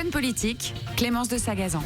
Sun Politique, Clémence de Sagazan.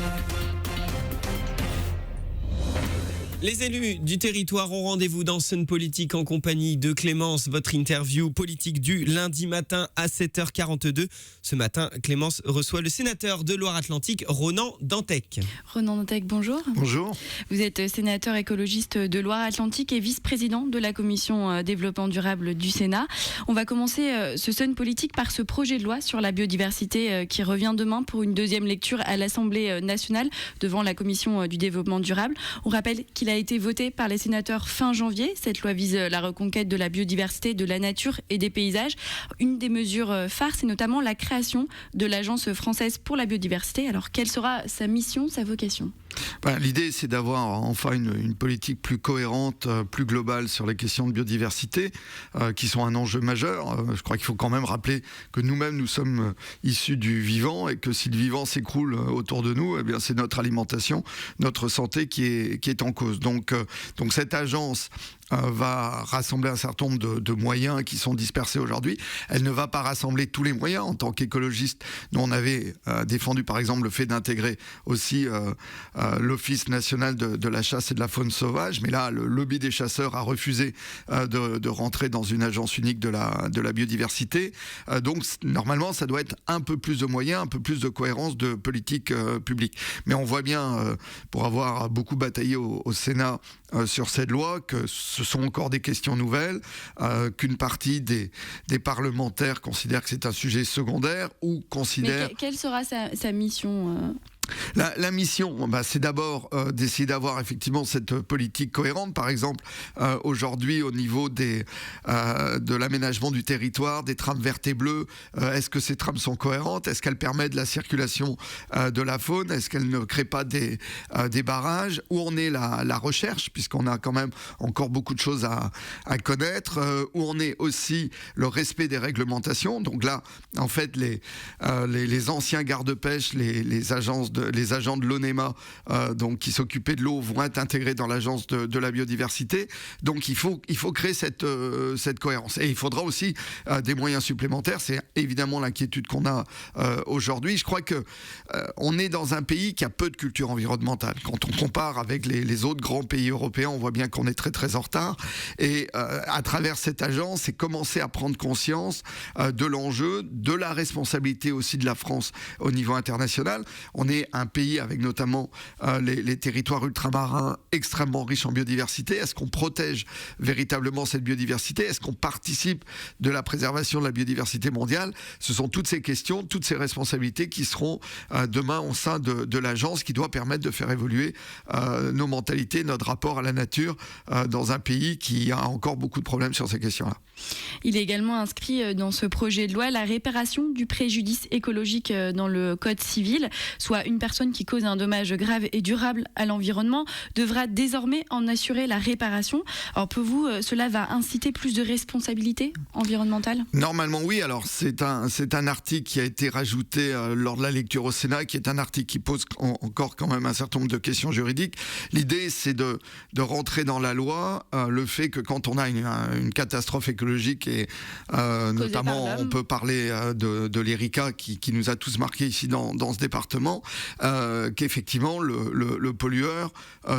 Les élus du territoire ont rendez-vous dans Sun Politique en compagnie de Clémence. Votre interview politique du lundi matin à 7h42. Ce matin, Clémence reçoit le sénateur de Loire-Atlantique, Ronan Dantec. Ronan Dantec, bonjour. Bonjour. Vous êtes sénateur écologiste de Loire-Atlantique et vice-président de la commission développement durable du Sénat. On va commencer ce Sun Politique par ce projet de loi sur la biodiversité qui revient demain pour une deuxième lecture à l'Assemblée nationale devant la commission du développement durable. On rappelle qu'il a été voté par les sénateurs fin janvier. Cette loi vise la reconquête de la biodiversité, de la nature et des paysages. Une des mesures phares, c'est notamment la création de l'Agence française pour la biodiversité. Alors, quelle sera sa mission, sa vocation ? L'idée, c'est d'avoir enfin une politique plus cohérente, plus globale sur les questions de biodiversité, qui sont un enjeu majeur. Je crois qu'il faut quand même rappeler que nous-mêmes, nous sommes issus du vivant et que si le vivant s'écroule autour de nous, eh bien, c'est notre alimentation, notre santé qui est en cause. Donc cette agence va rassembler un certain nombre de moyens qui sont dispersés aujourd'hui. Elle ne va pas rassembler tous les moyens. En tant qu'écologiste, nous on avait défendu par exemple le fait d'intégrer aussi l'Office national de la chasse et de la faune sauvage, mais là le lobby des chasseurs a refusé de rentrer dans une agence unique de la biodiversité. Donc normalement ça doit être un peu plus de moyens, un peu plus de cohérence de politique publique. Mais on voit bien, pour avoir beaucoup bataillé au Sénat sur cette loi, que ce sont encore des questions nouvelles, qu'une partie des parlementaires considèrent que c'est un sujet secondaire ou considèrent... Mais quelle sera sa mission La mission, c'est d'abord d'essayer d'avoir effectivement cette politique cohérente. Par exemple, aujourd'hui, au niveau de l'aménagement du territoire, des trames vertes et bleues, est-ce que ces trames sont cohérentes ? Est-ce qu'elles permettent la circulation de la faune ? Est-ce qu'elles ne créent pas des barrages ? Où en est la recherche, puisqu'on a quand même encore beaucoup de choses à connaître ? Où en est aussi le respect des réglementations ? Donc là, en fait, les anciens gardes-pêche, les agents de l'ONEMA donc qui s'occupaient de l'eau vont être intégrés dans l'agence de la biodiversité. Donc il faut créer cette cohérence. Et il faudra aussi des moyens supplémentaires. C'est évidemment l'inquiétude qu'on a aujourd'hui. Je crois que on est dans un pays qui a peu de culture environnementale. Quand on compare avec les autres grands pays européens, on voit bien qu'on est très très en retard. Et à travers cette agence, c'est commencer à prendre conscience de l'enjeu, de la responsabilité aussi de la France au niveau international. On est un pays avec notamment les territoires ultramarins extrêmement riches en biodiversité. Est-ce qu'on protège véritablement cette biodiversité ? Est-ce qu'on participe de la préservation de la biodiversité mondiale ? Ce sont toutes ces questions, toutes ces responsabilités qui seront demain au sein de l'agence, qui doit permettre de faire évoluer nos mentalités, notre rapport à la nature dans un pays qui a encore beaucoup de problèmes sur ces questions-là. Il est également inscrit dans ce projet de loi la réparation du préjudice écologique dans le Code civil, soit une personne qui cause un dommage grave et durable à l'environnement devra désormais en assurer la réparation. Alors pour vous, cela va inciter plus de responsabilité environnementale ? Normalement oui, alors c'est un article qui a été rajouté lors de la lecture au Sénat, qui est un article qui pose encore quand même un certain nombre de questions juridiques. L'idée c'est de rentrer dans la loi le fait que quand on a une catastrophe écologique et notamment on peut parler de l'Erika qui nous a tous marqués ici dans ce département, qu'effectivement le pollueur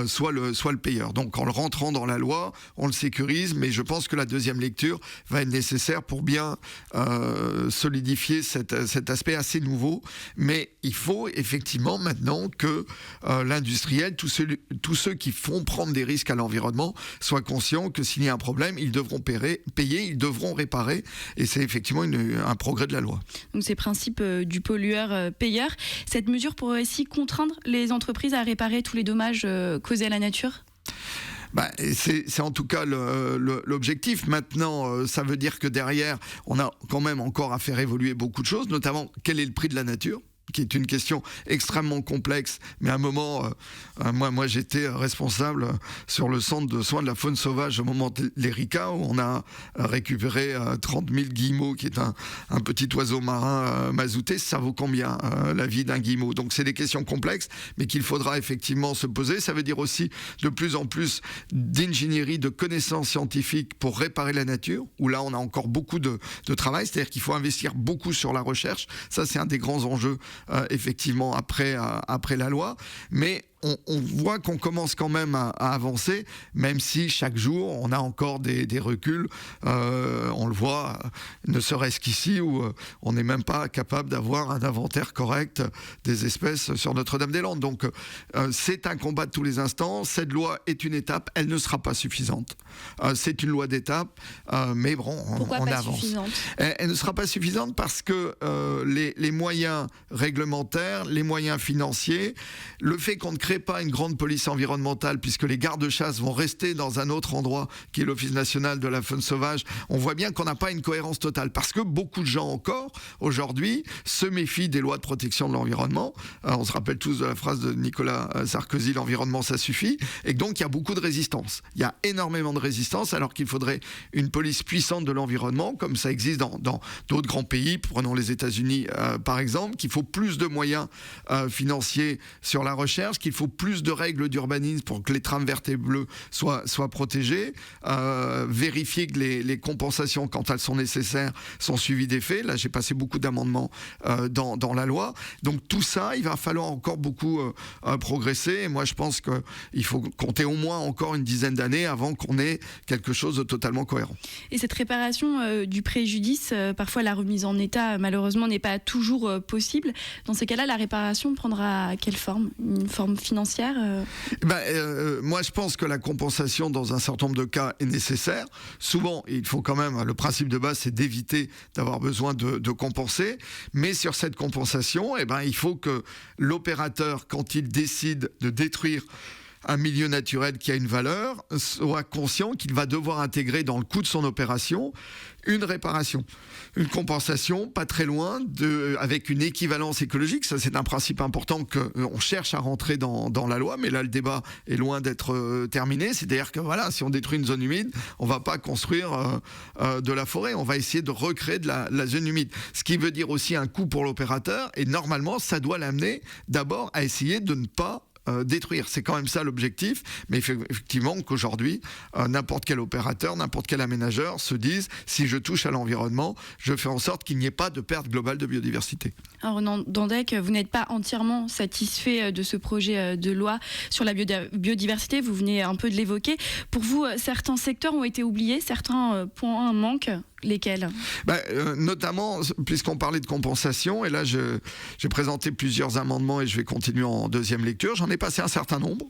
soit le payeur. Donc en le rentrant dans la loi, on le sécurise, mais je pense que la deuxième lecture va être nécessaire pour bien solidifier cet aspect assez nouveau. Mais il faut effectivement maintenant que l'industriel, tous ceux qui font prendre des risques à l'environnement, soient conscients que s'il y a un problème, ils devront payer, ils devront réparer, et c'est effectivement un progrès de la loi. Donc c'est le principe du pollueur-payeur. Cette mesure pourrait aussi contraindre les entreprises à réparer tous les dommages causés à la nature ? C'est en tout cas l'objectif. Maintenant, ça veut dire que derrière, on a quand même encore à faire évoluer beaucoup de choses, notamment quel est le prix de la nature ? qui est une question extrêmement complexe, mais à un moment, moi j'étais responsable sur le centre de soins de la faune sauvage au moment de l'Erika, où on a récupéré 30 000 guillemots, qui est un petit oiseau marin mazouté. Ça vaut combien la vie d'un guillemot? Donc c'est des questions complexes, mais qu'il faudra effectivement se poser. Ça veut dire aussi de plus en plus d'ingénierie, de connaissances scientifiques pour réparer la nature, où là on a encore beaucoup de travail, c'est-à-dire qu'il faut investir beaucoup sur la recherche. Ça c'est un des grands enjeux effectivement après la loi, mais on voit qu'on commence quand même à avancer, même si chaque jour on a encore des reculs. On le voit, ne serait-ce qu'ici où on n'est même pas capable d'avoir un inventaire correct des espèces sur Notre-Dame-des-Landes. Donc c'est un combat de tous les instants. Cette loi est une étape, elle ne sera pas suffisante. C'est une loi d'étape, mais bon, Pourquoi on pas avance. suffisante ? Elle ne sera pas suffisante parce que les moyens réglementaires, les moyens financiers, le fait qu'on ne crée pas une grande police environnementale puisque les gardes-chasse vont rester dans un autre endroit qui est l'Office national de la faune sauvage, on voit bien qu'on n'a pas une cohérence totale parce que beaucoup de gens encore aujourd'hui se méfient des lois de protection de l'environnement. On se rappelle tous de la phrase de Nicolas Sarkozy, l'environnement ça suffit, et donc il y a beaucoup de résistance. Il y a énormément de résistance alors qu'il faudrait une police puissante de l'environnement comme ça existe dans d'autres grands pays, prenons les États-Unis par exemple, qu'il faut plus de moyens financiers sur la recherche, qu'il faut plus de règles d'urbanisme pour que les trames vertes et bleues soient protégées, vérifier que les compensations, quand elles sont nécessaires, sont suivies des faits. Là, j'ai passé beaucoup d'amendements dans la loi. Donc tout ça, il va falloir encore beaucoup progresser. Et moi, je pense qu'il faut compter au moins encore une dizaine d'années avant qu'on ait quelque chose de totalement cohérent. Et cette réparation du préjudice, parfois la remise en état, malheureusement, n'est pas toujours possible. Dans ces cas-là, la réparation prendra quelle forme ? Une forme financière moi, je pense que la compensation, dans un certain nombre de cas, est nécessaire. Souvent, il faut quand même, le principe de base, c'est d'éviter d'avoir besoin de compenser. Mais sur cette compensation, il faut que l'opérateur, quand il décide de détruire un milieu naturel qui a une valeur, soit conscient qu'il va devoir intégrer dans le coût de son opération une réparation, une compensation, pas très loin, avec une équivalence écologique. Ça, c'est un principe important qu'on cherche à rentrer dans la loi, mais là, le débat est loin d'être terminé. C'est-à-dire que voilà, si on détruit une zone humide, on ne va pas construire de la forêt, on va essayer de recréer de la zone humide. Ce qui veut dire aussi un coût pour l'opérateur, et normalement, ça doit l'amener d'abord à essayer de ne pas détruire. C'est quand même ça l'objectif, mais effectivement qu'aujourd'hui, n'importe quel opérateur, n'importe quel aménageur se dise, si je touche à l'environnement, je fais en sorte qu'il n'y ait pas de perte globale de biodiversité. Alors, Renan Dantec, vous n'êtes pas entièrement satisfait de ce projet de loi sur la biodiversité, vous venez un peu de l'évoquer. Pour vous, certains secteurs ont été oubliés, certains points manquent. Lesquels ? Notamment, puisqu'on parlait de compensation, et là j'ai présenté plusieurs amendements et je vais continuer en deuxième lecture. J'en ai passé un certain nombre,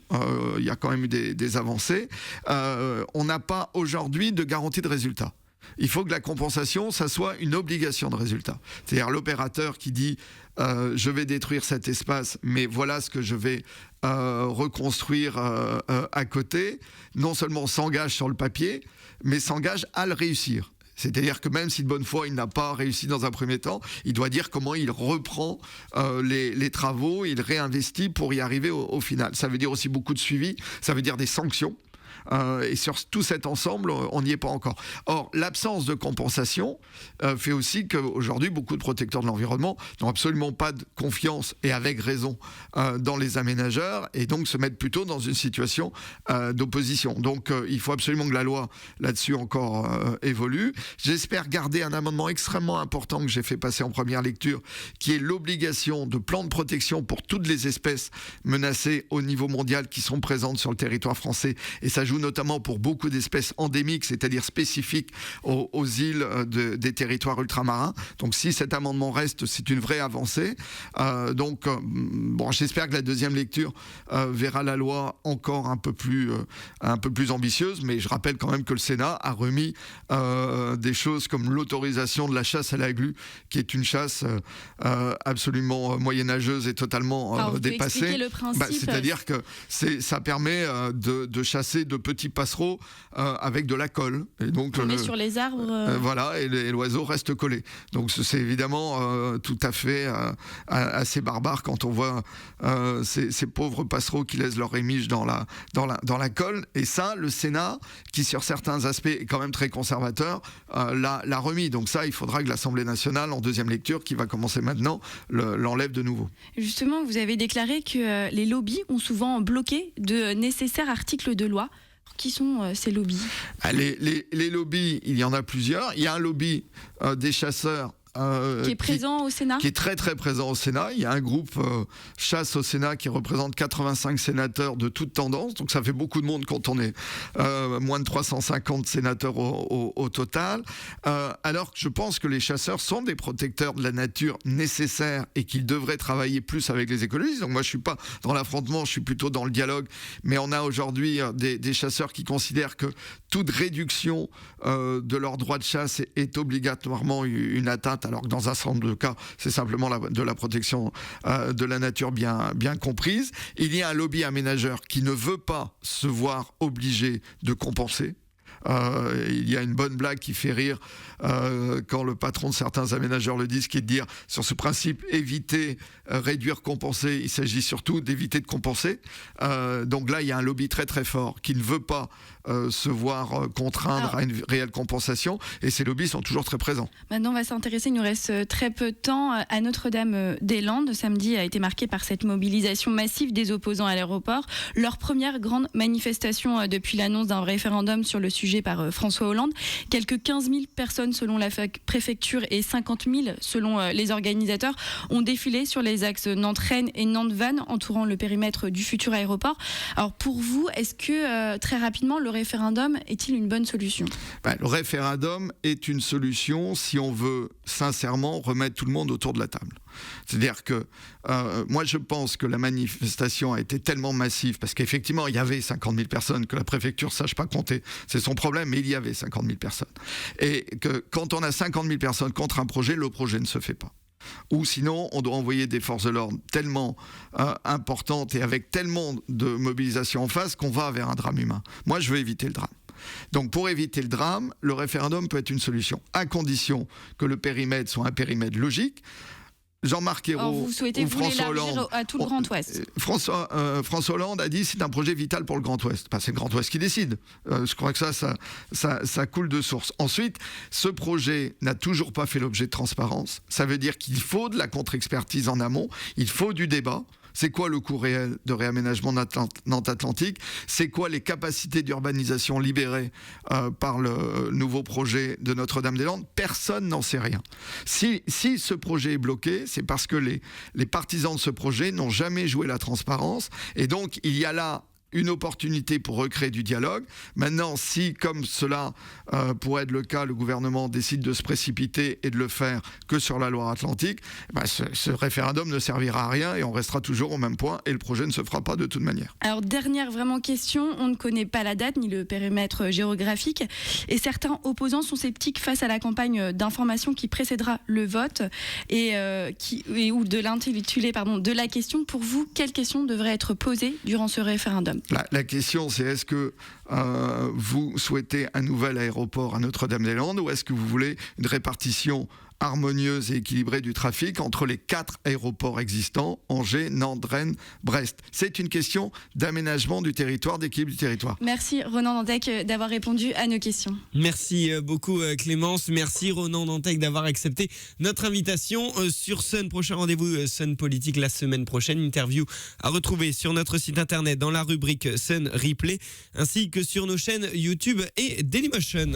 il y a quand même eu des avancées. On n'a pas aujourd'hui de garantie de résultat. Il faut que la compensation, ça soit une obligation de résultat. C'est-à-dire l'opérateur qui dit je vais détruire cet espace, mais voilà ce que je vais reconstruire à côté, non seulement s'engage sur le papier, mais s'engage à le réussir. C'est-à-dire que même si de bonne foi il n'a pas réussi dans un premier temps, il doit dire comment il reprend les travaux, il réinvestit pour y arriver au final. Ça veut dire aussi beaucoup de suivi, ça veut dire des sanctions. Et sur tout cet ensemble, on n'y est pas encore. Or, l'absence de compensation fait aussi qu'aujourd'hui, beaucoup de protecteurs de l'environnement n'ont absolument pas de confiance, et avec raison, dans les aménageurs, et donc se mettent plutôt dans une situation d'opposition. Donc, il faut absolument que la loi, là-dessus, encore évolue. J'espère garder un amendement extrêmement important que j'ai fait passer en première lecture, qui est l'obligation de plan de protection pour toutes les espèces menacées au niveau mondial qui sont présentes sur le territoire français, et ça joue notamment pour beaucoup d'espèces endémiques, c'est-à-dire spécifiques aux îles des territoires ultramarins. Donc si cet amendement reste, c'est une vraie avancée. J'espère que la deuxième lecture verra la loi encore un peu plus ambitieuse, mais je rappelle quand même que le Sénat a remis des choses comme l'autorisation de la chasse à la glu, qui est une chasse absolument moyenâgeuse et totalement dépassée. Expliquer le principe. C'est-à-dire que ça permet de chasser de petits passereaux avec de la colle. Et donc, on met sur les arbres. Voilà, et l'oiseau reste collé. Donc c'est évidemment tout à fait assez barbare quand on voit ces pauvres passereaux qui laissent leur rémiges dans la colle. Et ça, le Sénat, qui sur certains aspects est quand même très conservateur, l'a remis. Donc ça, il faudra que l'Assemblée nationale, en deuxième lecture, qui va commencer maintenant, l'enlève de nouveau. Justement, vous avez déclaré que les lobbies ont souvent bloqué de nécessaires articles de loi. Qui sont ces lobbies ? Les lobbies, il y en a plusieurs. Il y a un lobby des chasseurs qui est présent au Sénat, qui est très très présent au Sénat. Il y a un groupe chasse au Sénat qui représente 85 sénateurs de toute tendance, donc ça fait beaucoup de monde quand on est moins de 350 sénateurs au total. Alors que je pense que les chasseurs sont des protecteurs de la nature nécessaires et qu'ils devraient travailler plus avec les écologistes. Donc moi je suis pas dans l'affrontement, je suis plutôt dans le dialogue, mais on a aujourd'hui des chasseurs qui considèrent que toute réduction de leur droit de chasse est obligatoirement une atteinte, alors que dans un certain nombre de cas, c'est simplement de la protection de la nature bien comprise. Il y a un lobby aménageur qui ne veut pas se voir obligé de compenser. Il y a une bonne blague qui fait rire quand le patron de certains aménageurs le dit, qui est de dire sur ce principe éviter, réduire, compenser, il s'agit surtout d'éviter de compenser. Donc là il y a un lobby très très fort qui ne veut pas se voir contraindre à une réelle compensation, et ces lobbies sont toujours très présents. Maintenant on va s'intéresser, il nous reste très peu de temps, à Notre-Dame-des-Landes. Samedi a été marqué par cette mobilisation massive des opposants à l'aéroport, leur première grande manifestation depuis l'annonce d'un référendum sur le sujet par François Hollande. Quelques 15 000 personnes selon la préfecture et 50 000 selon les organisateurs ont défilé sur les axes Nantes-Rennes et Nantes-Vannes entourant le périmètre du futur aéroport. Alors pour vous, est-ce que très rapidement le référendum est-il une bonne solution ? Le référendum est une solution si on veut sincèrement remettre tout le monde autour de la table. C'est-à-dire que moi je pense que la manifestation a été tellement massive, parce qu'effectivement il y avait 50 000 personnes, que la préfecture sache pas compter, c'est son problème, mais il y avait 50 000 personnes. Et que quand on a 50 000 personnes contre un projet, le projet ne se fait pas. Ou sinon, on doit envoyer des forces de l'ordre tellement importantes et avec tellement de mobilisation en face qu'on va vers un drame humain. Moi, je veux éviter le drame. Donc, pour éviter le drame, le référendum peut être une solution, à condition que le périmètre soit un périmètre logique. Jean-Marc Ayrault vous souhaitez ou François Hollande à tout le Grand Ouest. François Hollande a dit c'est un projet vital pour le Grand Ouest. C'est le Grand Ouest qui décide. Je crois que ça coule de source. Ensuite, ce projet n'a toujours pas fait l'objet de transparence. Ça veut dire qu'il faut de la contre-expertise en amont, il faut du débat. C'est quoi le coût réel de réaménagement Nantes-Atlantique ? C'est quoi les capacités d'urbanisation libérées par le nouveau projet de Notre-Dame-des-Landes ? Personne n'en sait rien. Si ce projet est bloqué, c'est parce que les partisans de ce projet n'ont jamais joué la transparence. Et donc, il y a là une opportunité pour recréer du dialogue. Maintenant, si, comme cela pourrait être le cas, le gouvernement décide de se précipiter et de le faire que sur la Loire-Atlantique, ce référendum ne servira à rien et on restera toujours au même point et le projet ne se fera pas de toute manière. Alors, dernière vraiment question, on ne connaît pas la date ni le périmètre géographique et certains opposants sont sceptiques face à la campagne d'information qui précédera le vote ou de l'intitulé de la question. Pour vous, quelle question devrait être posée durant ce référendum ? La question, c'est est-ce que vous souhaitez un nouvel aéroport à Notre-Dame-des-Landes ou est-ce que vous voulez une répartition harmonieuse et équilibrée du trafic entre les 4 aéroports existants, Angers, Nantes, Rennes, Brest. C'est une question d'aménagement du territoire, d'équilibre du territoire. Merci Ronan Dantec d'avoir répondu à nos questions. Merci beaucoup Clémence, merci Ronan Dantec d'avoir accepté notre invitation sur Sun. Prochain rendez-vous Sun Politique la semaine prochaine. Interview à retrouver sur notre site internet dans la rubrique Sun Replay ainsi que sur nos chaînes YouTube et Dailymotion.